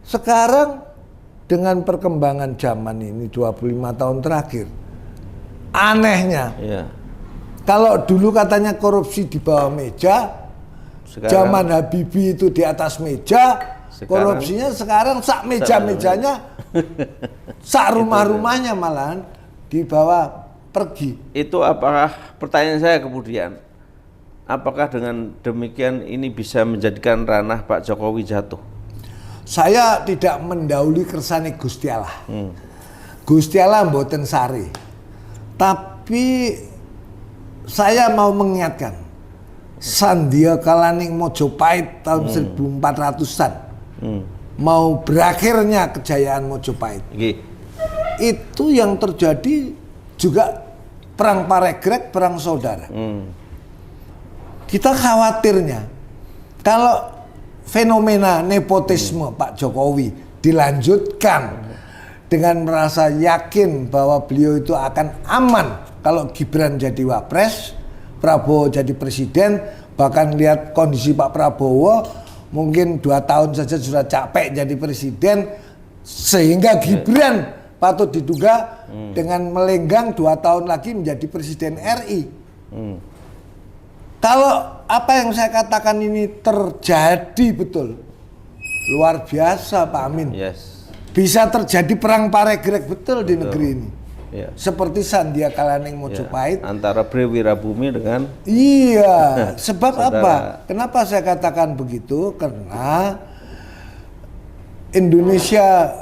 Sekarang dengan perkembangan zaman ini 25 tahun terakhir, anehnya, kalau dulu katanya korupsi di bawah meja, zaman Habibie itu di atas meja, korupsinya sekarang sak meja-mejanya, sak rumah-rumahnya malahan dibawa pergi. Itu apakah, pertanyaan saya kemudian, apakah dengan demikian ini bisa menjadikan ranah Pak Jokowi jatuh? Saya tidak mendahului kersane Gusti Allah. Gusti Allah mboten sari. Tapi saya mau mengingatkan, Sandiaka ning Mojopahit tahun 1400-an. Mau berakhirnya kejayaan Mojopahit. Itu yang terjadi juga perang Paregreg, perang saudara. Kita khawatirnya kalau fenomena nepotisme Pak Jokowi dilanjutkan dengan merasa yakin bahwa beliau itu akan aman kalau Gibran jadi wapres, Prabowo jadi presiden, bahkan lihat kondisi Pak Prabowo mungkin 2 tahun saja sudah capek jadi presiden, sehingga Gibran patut diduga dengan melenggang 2 tahun lagi menjadi presiden RI. Kalau apa yang saya katakan ini terjadi betul, luar biasa Pak Amin. Bisa terjadi perang Paregreg betul di negeri ini. Seperti Sandiaka ning Mojopahit. Antara Bre Wirabumi dengan... Iya, sebab apa? Kenapa saya katakan begitu? Karena Indonesia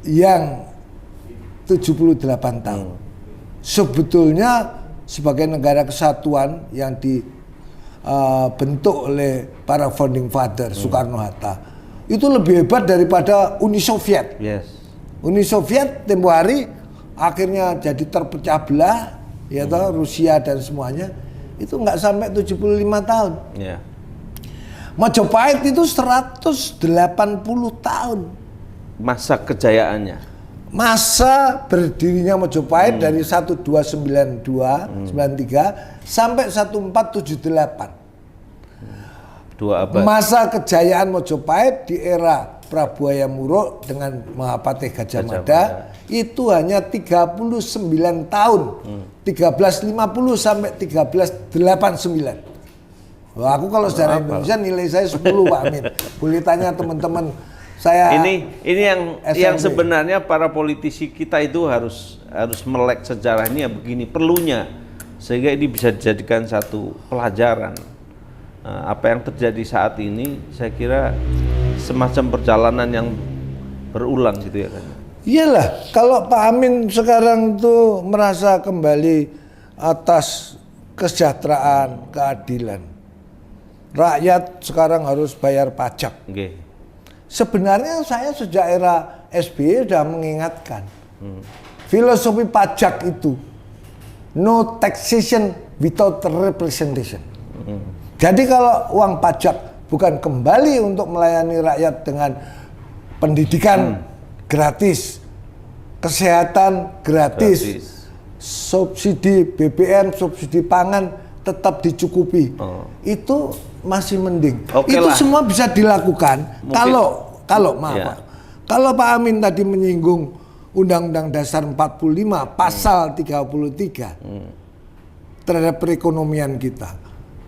yang 78 tahun sebetulnya sebagai negara kesatuan yang dibentuk oleh para founding father Soekarno-Hatta itu lebih hebat daripada Uni Soviet. Uni Soviet tempo hari akhirnya jadi terpecah belah, ya toh, Rusia dan semuanya itu nggak sampai 75 tahun. Majapahit itu 180 tahun masa kejayaannya. Masa berdirinya Majapahit dari 1292 93 sampai 1478. 2 abad. Masa kejayaan Majapahit di era Prabu Hayam Wuruk dengan Mahapatih Gajah Mada itu hanya 39 tahun. 1350 sampai 1389. Wah, aku kalau sejarah Indonesia nilai saya 10 Pak Amin. Boleh tanya teman-teman saya. Ini yang sebenarnya para politisi kita itu harus melek sejarah ini ya begini perlunya, sehingga ini bisa dijadikan satu pelajaran. Apa yang terjadi saat ini saya kira semacam perjalanan yang berulang gitu ya kan. Iyalah, kalau Pak Amin sekarang tuh merasa kembali atas kesejahteraan, keadilan. Rakyat sekarang harus bayar pajak. Sebenarnya saya sejak era SBY sudah mengingatkan filosofi pajak itu no taxation without representation. Jadi kalau uang pajak bukan kembali untuk melayani rakyat dengan pendidikan gratis, kesehatan gratis, subsidi BBM, subsidi pangan tetap dicukupi, itu masih mending. Itu semua bisa dilakukan kalau maaf Pak, kalau Pak Amin tadi menyinggung Undang-Undang Dasar 45 pasal 33 terhadap perekonomian kita.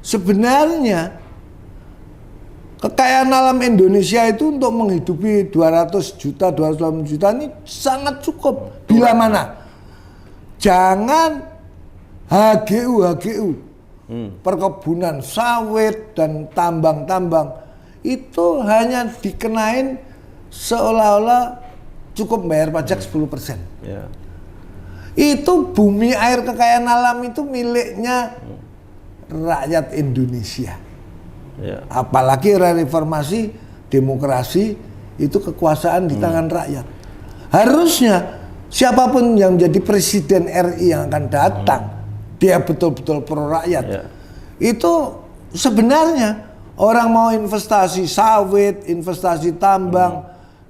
Sebenarnya kekayaan alam Indonesia itu untuk menghidupi 200 juta, 280 juta ini sangat cukup. Bila mana jangan HGU perkebunan sawit dan tambang-tambang itu hanya dikenain seolah-olah cukup bayar pajak 10%. Itu bumi air kekayaan alam itu miliknya rakyat Indonesia. Apalagi era reformasi demokrasi itu kekuasaan di tangan rakyat. Harusnya siapapun yang menjadi presiden RI yang akan datang dia betul-betul pro rakyat. Itu sebenarnya orang mau investasi sawit, investasi tambang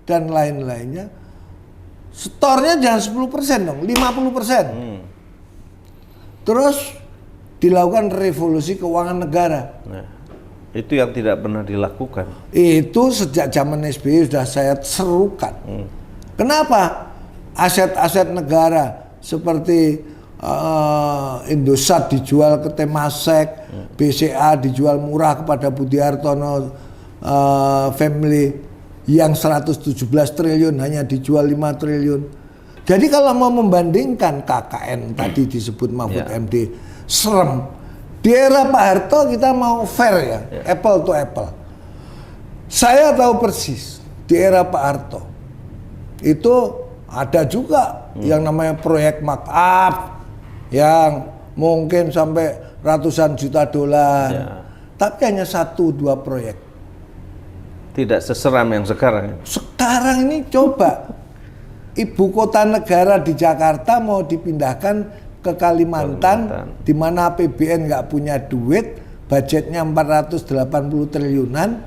dan lain-lainnya, setornya jangan 10% dong, 50%. Terus dilakukan revolusi keuangan negara. Itu yang tidak pernah dilakukan. Itu sejak zaman SBY sudah saya serukan. Kenapa? Aset-aset negara seperti Indosat dijual ke Temasek, BCA dijual murah kepada Budi Hartono family yang 117 triliun hanya dijual 5 triliun. Jadi kalau mau membandingkan KKN tadi disebut Mahfud MD, serem. Di era Pak Harto kita mau fair ya, apple to apple. Saya tahu persis di era Pak Harto itu ada juga yang namanya proyek markup yang mungkin sampai ratusan juta dolar, tapi hanya 1-2 proyek. Tidak seseram yang sekarang. Sekarang ini coba ibu kota negara di Jakarta mau dipindahkan ke Kalimantan, di mana APBN nggak punya duit, budgetnya 480 triliunan,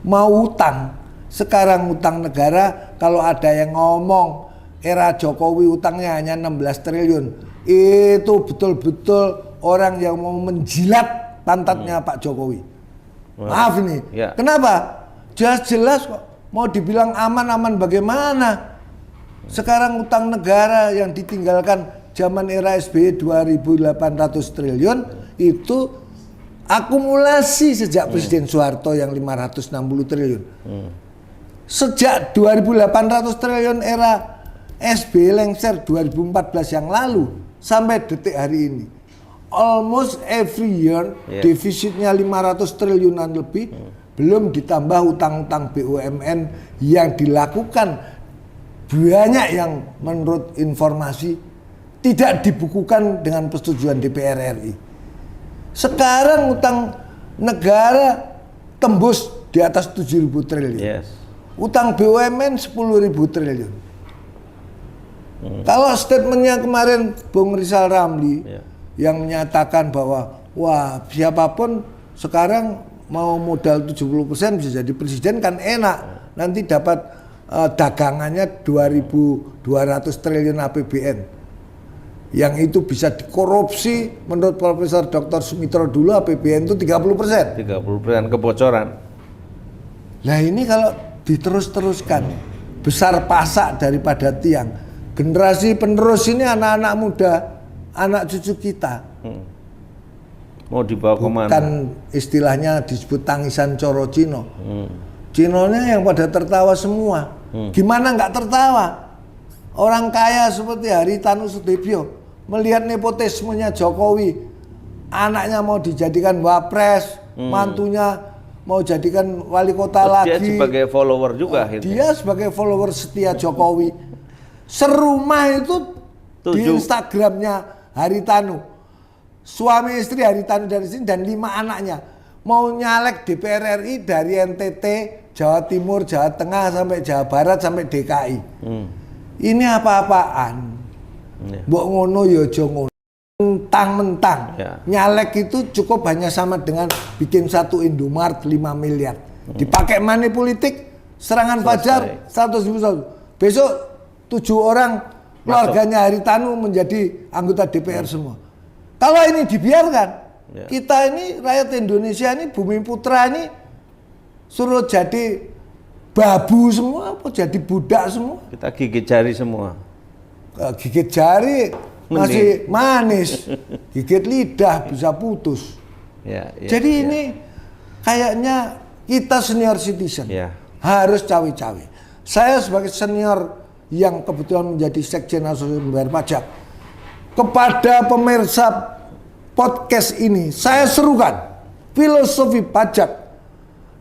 mau utang. Sekarang utang negara, kalau ada yang ngomong era Jokowi utangnya hanya 16 triliun, itu betul-betul orang yang mau menjilat pantatnya Pak Jokowi. Maaf ini, kenapa? Jelas-jelas kok mau dibilang aman-aman bagaimana? Sekarang utang negara yang ditinggalkan zaman era SBY 2.800 triliun itu akumulasi sejak Presiden Soeharto yang 560 triliun. Sejak 2.800 triliun era SBY lengser 2014 yang lalu sampai detik hari ini, almost every year defisitnya 500 triliunan lebih, belum ditambah utang-utang BUMN yang dilakukan banyak yang menurut informasi tidak dibukukan dengan persetujuan DPR RI. Sekarang utang negara tembus di atas 7.000 triliun. Utang BUMN 10.000 triliun. Kalau statementnya kemarin Bung Rizal Ramli yang menyatakan bahwa wah siapapun sekarang mau modal 70% bisa jadi presiden kan enak. Nanti dapat dagangannya 2.200 triliun APBN. Yang itu bisa dikorupsi menurut Profesor Dr. Sumitro dulu APBN itu 30%. 30% kebocoran. Nah ini kalau diterus-teruskan besar pasak daripada tiang. Generasi penerus ini anak-anak muda, anak cucu kita. Mau dibawa kemana? Bukan istilahnya disebut tangisan coro Cino. Cinonya yang pada tertawa semua. Gimana nggak tertawa? Orang kaya seperti Haritanu Sudibyo melihat nepotismenya Jokowi, anaknya mau dijadikan wapres, mantunya mau jadikan wali kota lagi. Dia sebagai follower juga. Dia sebagai follower setia Jokowi. Serumah itu di Instagramnya Haritanu. Suami istri Haritanu dari sini dan 5 anaknya. Mau nyalek DPR RI dari NTT, Jawa Timur, Jawa Tengah, sampai Jawa Barat, sampai DKI. Ini apa-apaan? Mbok ngono ya aja ngono. Mentang-mentang nyalek itu cukup hanya sama dengan bikin satu Indomart 5 miliar. Dipakai money politik, serangan fajar 100.000. Besok 7 orang keluarganya Haritanu menjadi anggota DPR semua. Kalau ini dibiarkan, kita ini rakyat Indonesia ini Bumi Putra ini suruh jadi babu semua, apa jadi budak semua. Kita gigit jari semua. Gigit jari masih manis, gigit lidah bisa putus. Jadi ini kayaknya kita senior citizen harus cawe-cawe. Saya sebagai senior yang kebetulan menjadi sekjen Asosiasi Membayar Pajak, kepada pemirsa podcast ini saya serukan filosofi pajak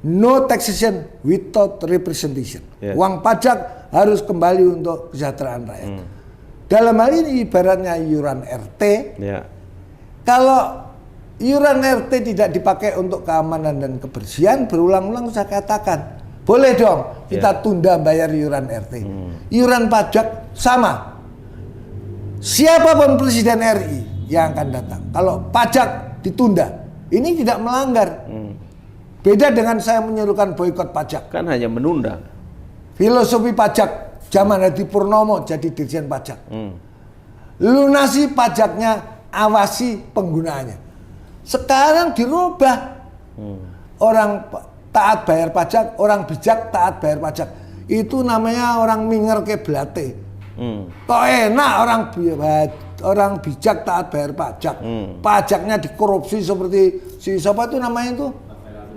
no taxation without representation. Uang pajak harus kembali untuk kesejahteraan rakyat. Dalam hal ini ibaratnya iuran RT. Kalau iuran RT tidak dipakai untuk keamanan dan kebersihan, berulang-ulang saya katakan, boleh dong kita tunda bayar iuran RT. Iuran pajak sama. Siapapun presiden RI yang akan datang, kalau pajak ditunda, ini tidak melanggar. Beda dengan saya menyerukan boikot pajak. Kan hanya menunda. Filosofi pajak zaman Hadi Purnomo jadi dirjen pajak. Lunasi pajaknya, awasi penggunaannya. Sekarang dirubah. orang taat bayar pajak, orang bijak taat bayar pajak. Itu namanya orang minger ke belate. Kok enak orang bijak taat bayar pajak. Pajaknya dikorupsi seperti si siapa itu namanya itu?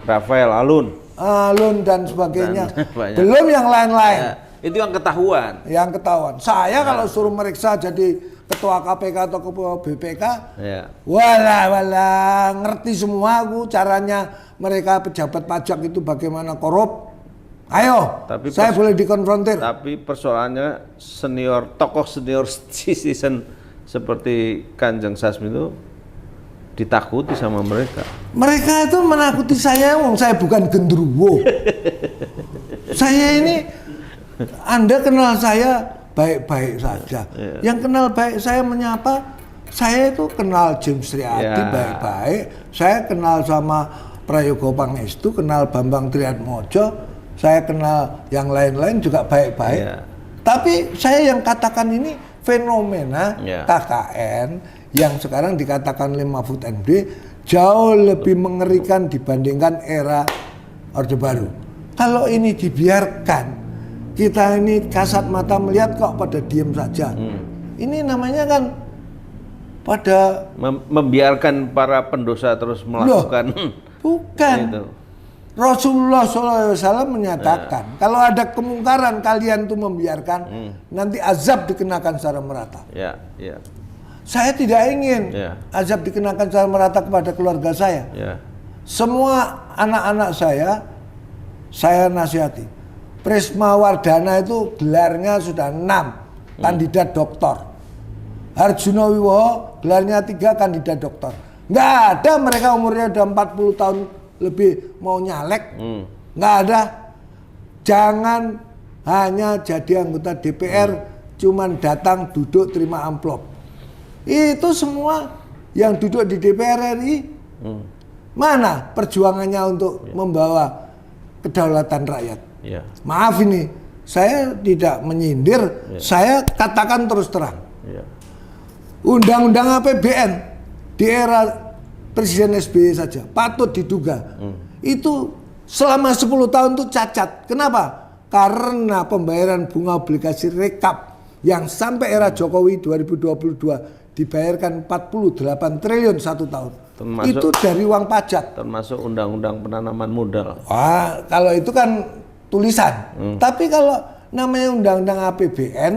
Rafael Alun dan sebagainya. Belum yang lain-lain. Ya, itu yang ketahuan. Yang ketahuan. Saya kalau suruh meriksa jadi ketua KPK atau ketua BPK, walah ngerti semua aku caranya mereka pejabat pajak itu bagaimana korup. Ayo, tapi saya boleh dikonfrontir. Tapi persoalannya tokoh senior citizen seperti Kanjeng Sasmi itu ditakuti sama mereka. Mereka itu menakuti saya, saya bukan genderuwo. Saya ini, Anda kenal saya baik-baik saja. Yang kenal baik saya menyapa, saya itu kenal James Riyadi baik-baik. Saya kenal sama Prayogo Pangestu, kenal Bambang Triatmojo. Saya kenal yang lain-lain juga baik-baik. Tapi saya yang katakan ini fenomena KKN yang sekarang dikatakan oleh Mahfud MD jauh lebih mengerikan dibandingkan era Orde Baru. Kalau ini dibiarkan, kita ini kasat mata melihat kok pada diem saja. Ini namanya kan pada membiarkan para pendosa terus melakukan. Bukan. Itu. Rasulullah SAW menyatakan kalau ada kemungkaran kalian tuh membiarkan, nanti azab dikenakan secara merata. Saya tidak ingin azab dikenakan secara merata kepada keluarga saya. Semua anak-anak saya nasihati. Prisma Wardana itu gelarnya sudah 6 kandidat doktor. Harjuno Wiwowo gelarnya 3 kandidat doktor. Nggak ada mereka umurnya udah 40 tahun lebih mau nyalek, nggak ada. Jangan hanya jadi anggota DPR, cuman datang duduk terima amplop. Itu semua yang duduk di DPR RI, mana perjuangannya untuk membawa kedaulatan rakyat? Maaf ini, saya tidak menyindir, saya katakan terus terang. Undang-undang APBN di era Presiden SBY saja patut diduga itu selama 10 tahun itu cacat. Kenapa? Karena pembayaran bunga obligasi rekap yang sampai era Jokowi 2022 dibayarkan 48 triliun 1 tahun. Itu dari uang pajak. Termasuk undang-undang penanaman modal. Kalau itu kan tulisan. Tapi kalau namanya undang-undang APBN,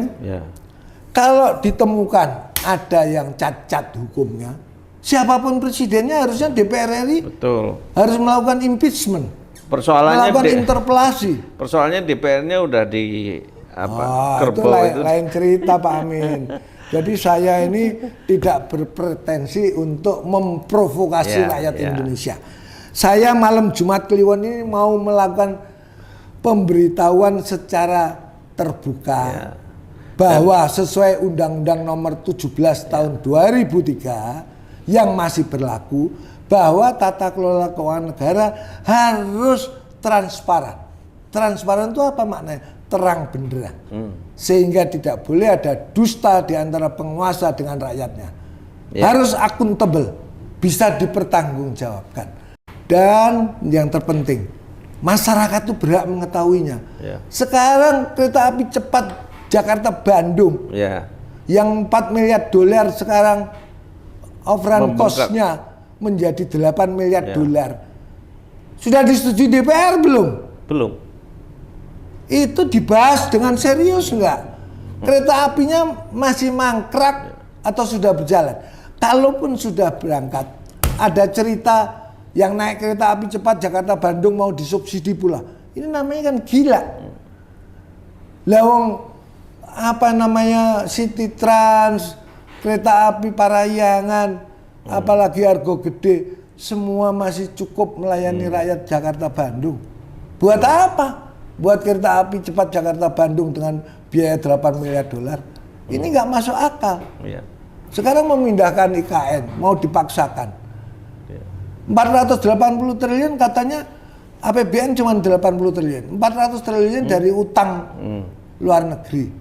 kalau ditemukan ada yang cacat hukumnya, siapapun presidennya harusnya DPR RI harus melakukan impeachment, melakukan interpelasi. Persoalannya DPR-nya udah di kerbau itu lain cerita Pak Amin. Jadi saya ini tidak berpretensi untuk memprovokasi rakyat Indonesia. Saya malam Jumat Kliwon ini mau melakukan pemberitahuan secara terbuka bahwa sesuai Undang-Undang Nomor 17 Tahun 2003 yang masih berlaku, bahwa tata kelola keuangan negara harus transparan. Transparan itu apa maknanya? Terang benderang. Sehingga tidak boleh ada dusta di antara penguasa dengan rakyatnya. Harus akuntabel, bisa dipertanggungjawabkan. Dan yang terpenting, masyarakat itu berhak mengetahuinya. Sekarang kereta api cepat Jakarta-Bandung yang 4 miliar dolar sekarang overrun cost-nya menjadi 8 miliar dolar. Sudah disetujui DPR belum? Belum. Itu dibahas dengan serius enggak? Kereta apinya masih mangkrak atau sudah berjalan? Kalaupun sudah berangkat, ada cerita yang naik kereta api cepat Jakarta-Bandung mau disubsidi pula. Ini namanya kan gila. Lawang apa namanya City Trans, kereta api Parahyangan, apalagi Argo Gede, semua masih cukup melayani rakyat Jakarta-Bandung. Buat apa? Buat kereta api cepat Jakarta-Bandung dengan biaya 8 miliar dolar. Ini nggak masuk akal. Sekarang memindahkan IKN, mau dipaksakan. 480 triliun katanya APBN cuma 80 triliun. 400 triliun dari utang luar negeri.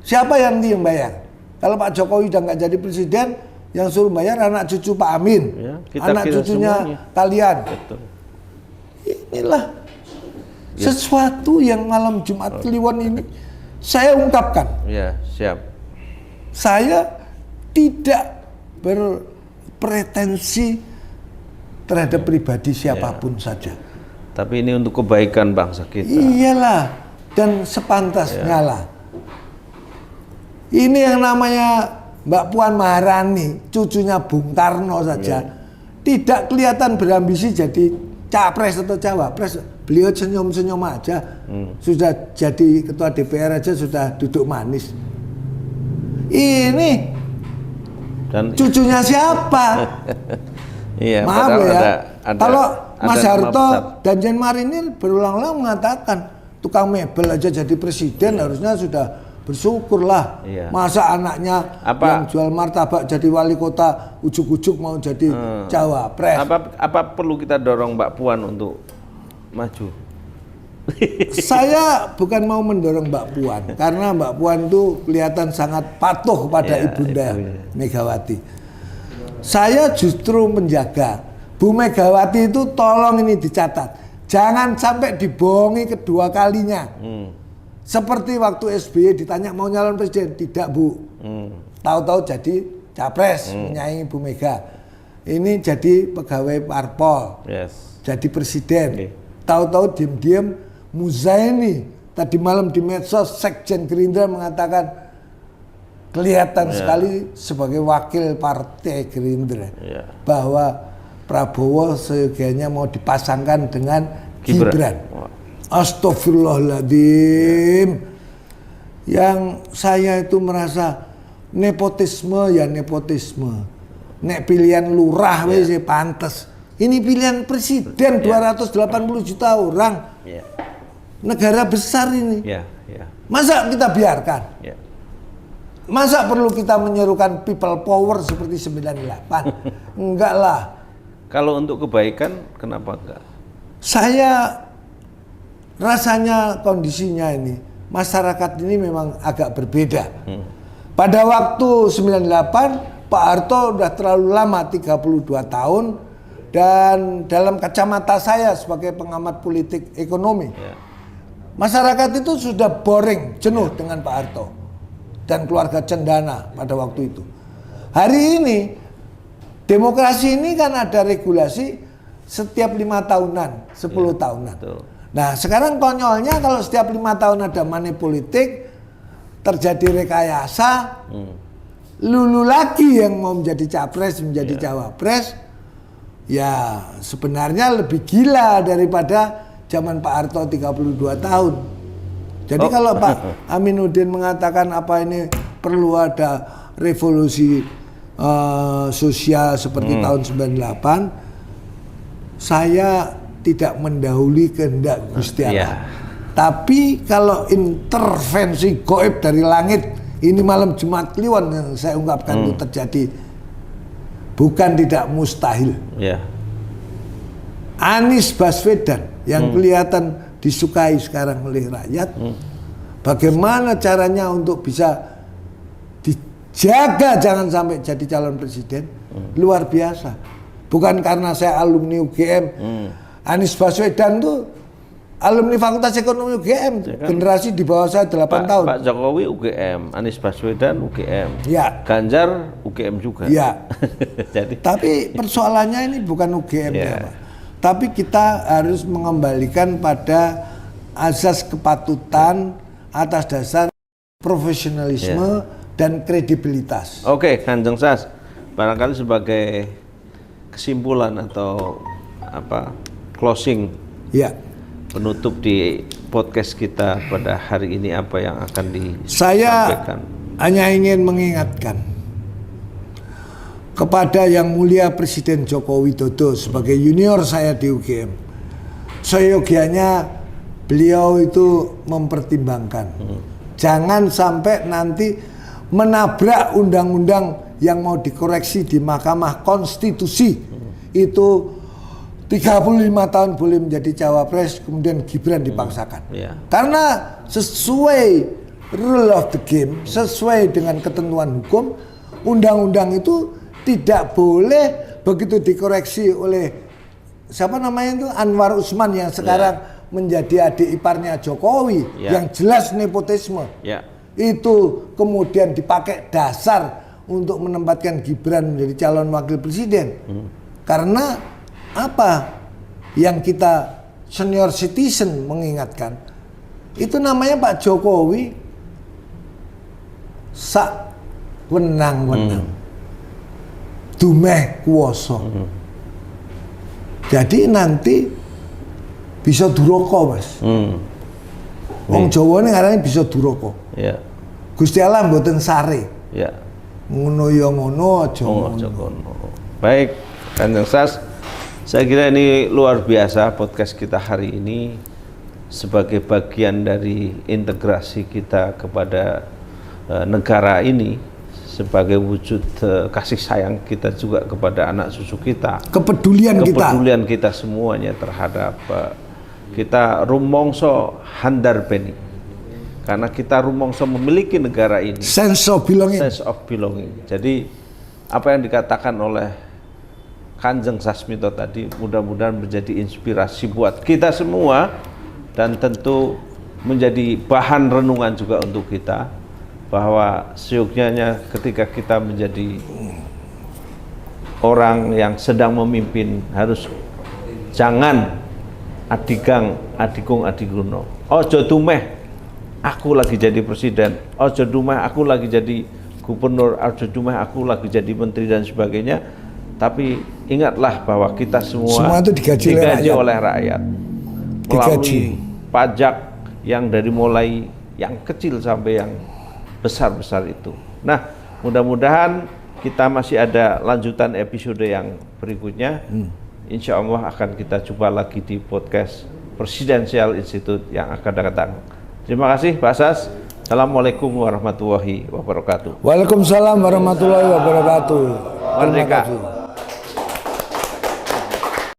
Siapa yang bayar? Kalau Pak Jokowi udah nggak jadi presiden, yang suruh bayar anak cucu Pak Amin, anak cucunya semuanya. Kalian. Betul. inilah sesuatu yang malam Jumat Kliwon ini saya ungkapkan. Ya, siap. Saya tidak berpretensi terhadap pribadi siapapun saja. Tapi ini untuk kebaikan bangsa kita. Iyalah, dan sepantasnya lah. Ini yang namanya Mbak Puan Maharani, cucunya Bung Karno saja, tidak kelihatan berambisi jadi capres atau cawapres. Beliau senyum-senyum aja, sudah jadi ketua DPR aja sudah duduk manis. Ini dan cucunya siapa? Iya, maaf ya. Kalau Mas Harto dan Jan Marinir berulang-ulang mengatakan tukang mebel aja jadi presiden, harusnya sudah bersyukurlah. Masa anaknya yang jual martabak jadi wali kota ujuk-ujuk mau jadi cawapres. Apa perlu kita dorong Mbak Puan untuk maju? Saya bukan mau mendorong Mbak Puan karena Mbak Puan itu kelihatan sangat patuh pada Ibunda Megawati. Saya justru menjaga Bu Megawati itu, tolong ini dicatat, jangan sampai dibohongi kedua kalinya. Seperti waktu SBY ditanya mau nyalon presiden, tidak Bu. Tahu-tahu jadi capres menyaingi Bu Mega. Ini jadi pegawai parpol, jadi presiden. Tahu-tahu diam-diam Muzaini tadi malam di medsos Sekjen Gerindra mengatakan kelihatan sekali sebagai wakil partai Gerindra bahwa Prabowo seyogianya mau dipasangkan dengan Gibran. Astagfirullahaladzim. Yang saya itu merasa nepotisme ya nepotisme. Nek pilihan lurah wis pantes. Ini pilihan presiden 280 juta orang. Negara besar ini. Masa kita biarkan? Masa perlu kita menyerukan people power seperti 98? Enggak lah. Kalau untuk kebaikan, kenapa enggak? Saya rasanya kondisinya ini, masyarakat ini memang agak berbeda. Pada waktu 98, Pak Harto udah terlalu lama, 32 tahun. Dan dalam kacamata saya sebagai pengamat politik ekonomi, masyarakat itu sudah boring, jenuh dengan Pak Harto dan keluarga cendana pada waktu itu. Hari ini demokrasi ini kan ada regulasi setiap 5 tahunan, 10 tahunan. Betul. Nah sekarang konyolnya kalau setiap 5 tahun ada money politik, terjadi rekayasa, lulu lagi yang mau menjadi capres, menjadi cawapres, ya sebenarnya lebih gila daripada zaman Pak Harto 32 tahun. Jadi kalau Pak Aminuddin mengatakan apa ini perlu ada revolusi sosial seperti tahun 98, saya tidak mendahului kehendak Gusti Allah. Tapi kalau intervensi gaib dari langit, ini malam Jumat Kliwon yang saya ungkapkan itu terjadi, bukan tidak mustahil. Anies Baswedan yang kelihatan disukai sekarang oleh rakyat, bagaimana caranya untuk bisa dijaga jangan sampai jadi calon presiden, luar biasa. Bukan karena saya alumni UGM. Anies Baswedan tuh alumni Fakultas Ekonomi UGM, generasi di bawah saya 8 tahun. Pak Jokowi UGM, Anies Baswedan UGM, Ganjar UGM juga. Jadi. Tapi persoalannya ini bukan UGM ya Pak. Tapi kita harus mengembalikan pada asas kepatutan atas dasar profesionalisme dan kredibilitas. Oke, Kanjeng Sas, barangkali sebagai kesimpulan atau closing, penutup di podcast kita pada hari ini, apa yang akan disampaikan? Saya hanya ingin mengingatkan kepada Yang Mulia Presiden Joko Widodo sebagai junior saya di UGM, seyogianya beliau itu mempertimbangkan, jangan sampai nanti menabrak undang-undang yang mau dikoreksi di Mahkamah Konstitusi. Itu 35 tahun boleh menjadi cawapres, kemudian Gibran dipaksakan. Karena sesuai rule of the game, sesuai dengan ketentuan hukum, undang-undang itu tidak boleh begitu dikoreksi oleh siapa namanya itu Anwar Usman yang sekarang menjadi adik iparnya Jokowi yang jelas nepotisme. Itu kemudian dipakai dasar untuk menempatkan Gibran menjadi calon wakil presiden. Karena apa? Yang kita senior citizen mengingatkan, itu namanya Pak Jokowi sak wenang-wenang, dumeh kuoso. Jadi nanti bisa duroko, Mas. Wong Jawa ini ngarani bisa duroko. Gusti Allah mboten sare. Ngono ya ngono, aja ngono. Baik, Kanjeng Sas, saya kira ini luar biasa podcast kita hari ini sebagai bagian dari integrasi kita kepada negara ini, sebagai wujud kasih sayang kita juga kepada anak cucu kita, kepedulian kita semuanya terhadap kita rumongso handarbeni, karena kita rumongso memiliki negara ini, sense of belonging. Jadi apa yang dikatakan oleh Kanjeng Sasmito tadi mudah-mudahan menjadi inspirasi buat kita semua, dan tentu menjadi bahan renungan juga untuk kita, bahwa seyogyanya ketika kita menjadi orang yang sedang memimpin harus jangan adigang adikung adiguno, ojo dumeh aku lagi jadi presiden, ojo dumeh aku lagi jadi gubernur, ojo dumeh aku lagi jadi menteri dan sebagainya. Tapi ingatlah bahwa kita semua itu digaji oleh rakyat melalui pajak yang dari mulai yang kecil sampai yang besar-besar itu. Nah, mudah-mudahan kita masih ada lanjutan episode yang berikutnya. Insya Allah akan kita jumpa lagi di podcast Presidential Institute yang akan datang. Terima kasih Pak Sas. Assalamualaikum warahmatullahi wabarakatuh. Waalaikumsalam warahmatullahi wabarakatuh. Merdeka.